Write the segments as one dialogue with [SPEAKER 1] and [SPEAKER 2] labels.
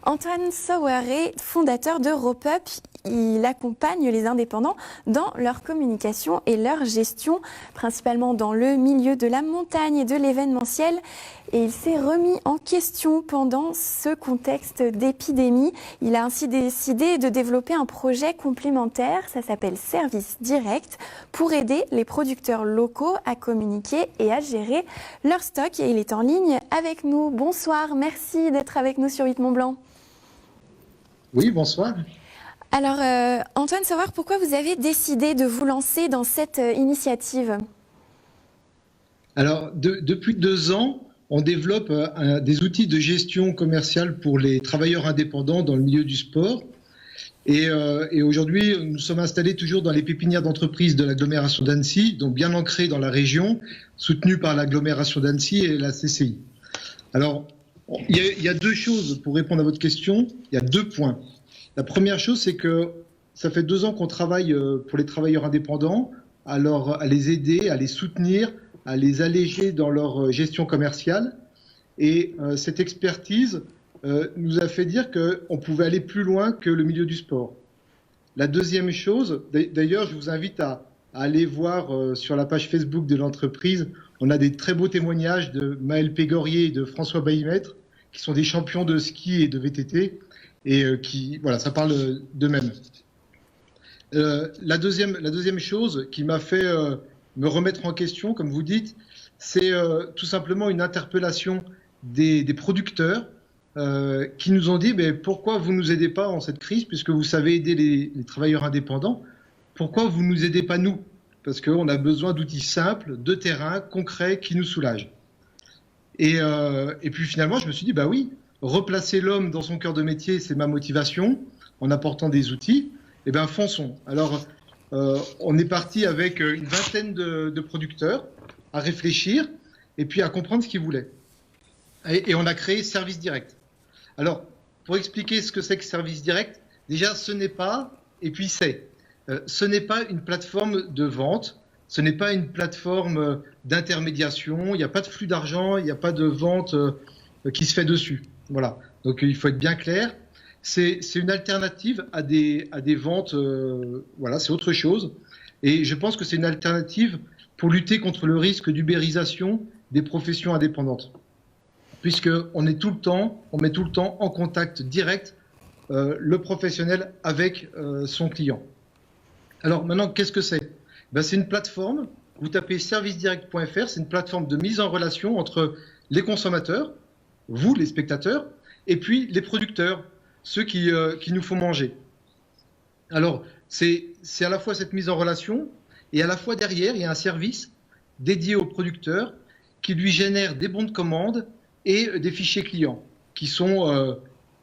[SPEAKER 1] Antoine Souaré, fondateur de RopeUp, il accompagne les indépendants dans leur communication et leur gestion, principalement dans le milieu de la montagne et de l'événementiel. Et il s'est remis en question pendant ce contexte d'épidémie. Il a ainsi décidé de développer un projet complémentaire, ça s'appelle Service Direct, pour aider les producteurs locaux à communiquer et à gérer leur stock. Et il est en ligne avec nous. Bonsoir, merci d'être avec nous sur 8 Mont Blanc.
[SPEAKER 2] Oui, bonsoir.
[SPEAKER 1] Alors, Antoine, savoir pourquoi vous avez décidé de vous lancer dans cette initiative?
[SPEAKER 2] Alors, depuis 2 ans, on développe des outils de gestion commerciale pour les travailleurs indépendants dans le milieu du sport. Et aujourd'hui, nous sommes installés toujours dans les pépinières d'entreprises de l'agglomération d'Annecy, donc bien ancrés dans la région, soutenus par l'agglomération d'Annecy et la CCI. Alors, il y a 2 choses pour répondre à votre question. Il y a 2 points. La première chose, c'est que ça fait 2 ans qu'on travaille pour les travailleurs indépendants, à les aider, à les soutenir, à les alléger dans leur gestion commerciale. Et cette expertise nous a fait dire qu'on pouvait aller plus loin que le milieu du sport. La deuxième chose, d'ailleurs, je vous invite à aller voir sur la page Facebook de l'entreprise, on a des très beaux témoignages de Maël Pégorier et de François Baillimètre, qui sont des champions de ski et de VTT, et voilà, ça parle d'eux-mêmes. La deuxième chose qui m'a fait me remettre en question, comme vous dites, c'est tout simplement une interpellation des producteurs qui nous ont dit pourquoi vous ne nous aidez pas en cette crise, puisque vous savez aider les travailleurs indépendants, pourquoi vous ne nous aidez pas nous? Parce qu'on a besoin d'outils simples, de terrain, concrets, qui nous soulagent. Et puis finalement, je me suis dit, oui, replacer l'homme dans son cœur de métier, c'est ma motivation, en apportant des outils. Fonçons. Alors, on est parti avec une vingtaine de producteurs à réfléchir et puis à comprendre ce qu'ils voulaient. Et on a créé Service Direct. Alors, pour expliquer ce que c'est que Service Direct, déjà, ce n'est pas une plateforme de vente, ce n'est pas une plateforme d'intermédiation, il n'y a pas de flux d'argent, il n'y a pas de vente qui se fait dessus. Voilà. Donc, il faut être bien clair. C'est une alternative à des ventes, voilà, c'est autre chose. Et je pense que c'est une alternative pour lutter contre le risque d'ubérisation des professions indépendantes. Puisqu'on met tout le temps en contact direct le professionnel avec son client. Alors maintenant, qu'est-ce que c'est? C'est une plateforme, vous tapez servicedirect.fr, c'est une plateforme de mise en relation entre les consommateurs, vous les spectateurs, et puis les producteurs, ceux qui nous font manger. Alors, c'est à la fois cette mise en relation, et à la fois derrière, il y a un service dédié au producteur qui lui génère des bons de commande et des fichiers clients qui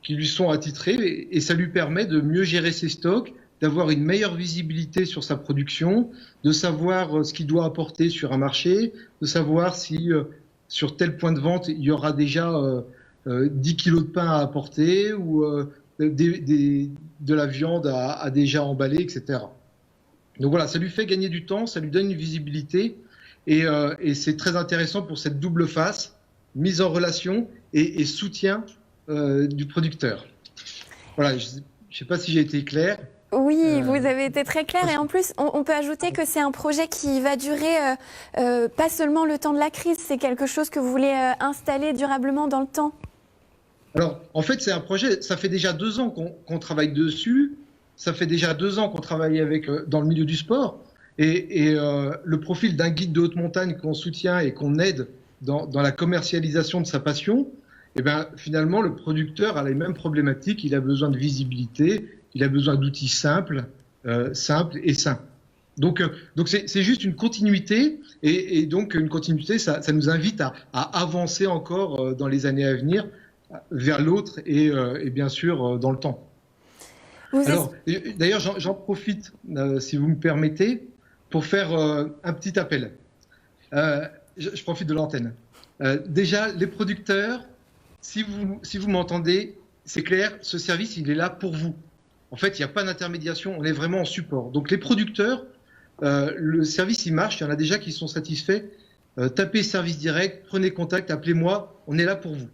[SPEAKER 2] lui sont attitrés, et ça lui permet de mieux gérer ses stocks, d'avoir une meilleure visibilité sur sa production, de savoir ce qu'il doit apporter sur un marché, de savoir si sur tel point de vente il y aura déjà 10 kilos de pain à apporter ou de la viande à déjà emballer, etc. Donc voilà, ça lui fait gagner du temps, ça lui donne une visibilité et c'est très intéressant pour cette double face, mise en relation et soutien du producteur. Voilà, je ne sais pas si j'ai été clair.
[SPEAKER 1] Oui, vous avez été très clair et en plus, on peut ajouter que c'est un projet qui va durer pas seulement le temps de la crise, c'est quelque chose que vous voulez installer durablement dans le temps.
[SPEAKER 2] Alors, en fait, c'est un projet, ça fait déjà 2 ans qu'on travaille dessus, ça fait déjà 2 ans qu'on travaille dans le milieu du sport, et le profil d'un guide de haute montagne qu'on soutient et qu'on aide dans la commercialisation de sa passion, finalement, le producteur a les mêmes problématiques, il a besoin de visibilité, il a besoin d'outils simples et sains. Donc c'est juste une continuité, et donc une continuité, ça nous invite à avancer encore dans les années à venir vers l'autre et bien sûr dans le temps. Alors, d'ailleurs, j'en profite, si vous me permettez, pour faire un petit appel. Je profite de l'antenne. Déjà, les producteurs, si vous m'entendez, c'est clair, ce service, il est là pour vous. En fait, il n'y a pas d'intermédiation, on est vraiment en support. Donc les producteurs, le service, il marche, il y en a déjà qui sont satisfaits. Tapez Service Direct, prenez contact, appelez-moi, on est là pour vous.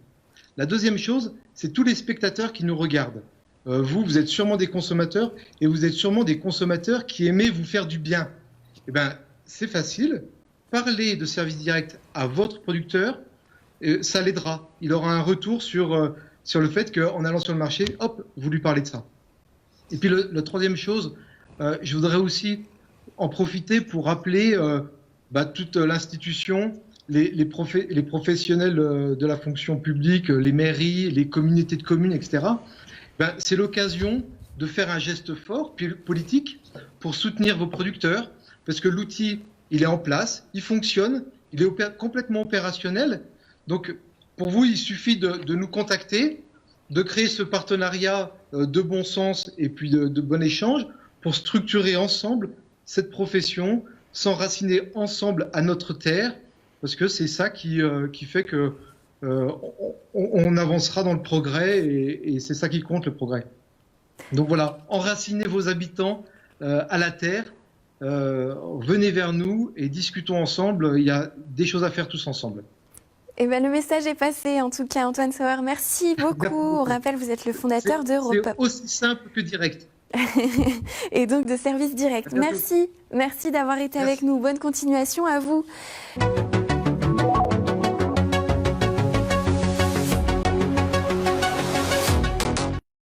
[SPEAKER 2] La deuxième chose, c'est tous les spectateurs qui nous regardent. Vous êtes sûrement des consommateurs et vous êtes sûrement des consommateurs qui aimez vous faire du bien. Eh ben, c'est facile. Parlez de service direct à votre producteur, ça l'aidera. Il aura un retour sur le fait qu'en allant sur le marché, hop, vous lui parlez de ça. Et puis, la troisième chose, je voudrais aussi en profiter pour rappeler toute l'institution, les professionnels de la fonction publique, les mairies, les communautés de communes, etc. C'est l'occasion de faire un geste fort politique pour soutenir vos producteurs, parce que l'outil, il est en place, il fonctionne, il est complètement opérationnel. Donc, pour vous, il suffit de nous contacter, de créer ce partenariat de bon sens et puis de bon échange pour structurer ensemble cette profession, s'enraciner ensemble à notre terre, parce que c'est ça qui fait que on avancera dans le progrès et c'est ça qui compte, le progrès. Donc voilà, enracinez vos habitants à la terre, venez vers nous et discutons ensemble, il y a des choses à faire tous ensemble.
[SPEAKER 1] Eh ben, le message est passé, en tout cas, Antoine Sauer. Merci beaucoup. On rappelle, vous êtes le fondateur d'Europop.
[SPEAKER 2] C'est aussi simple que direct.
[SPEAKER 1] Et donc de Service Direct. Merci d'avoir été avec nous. Bonne continuation à vous.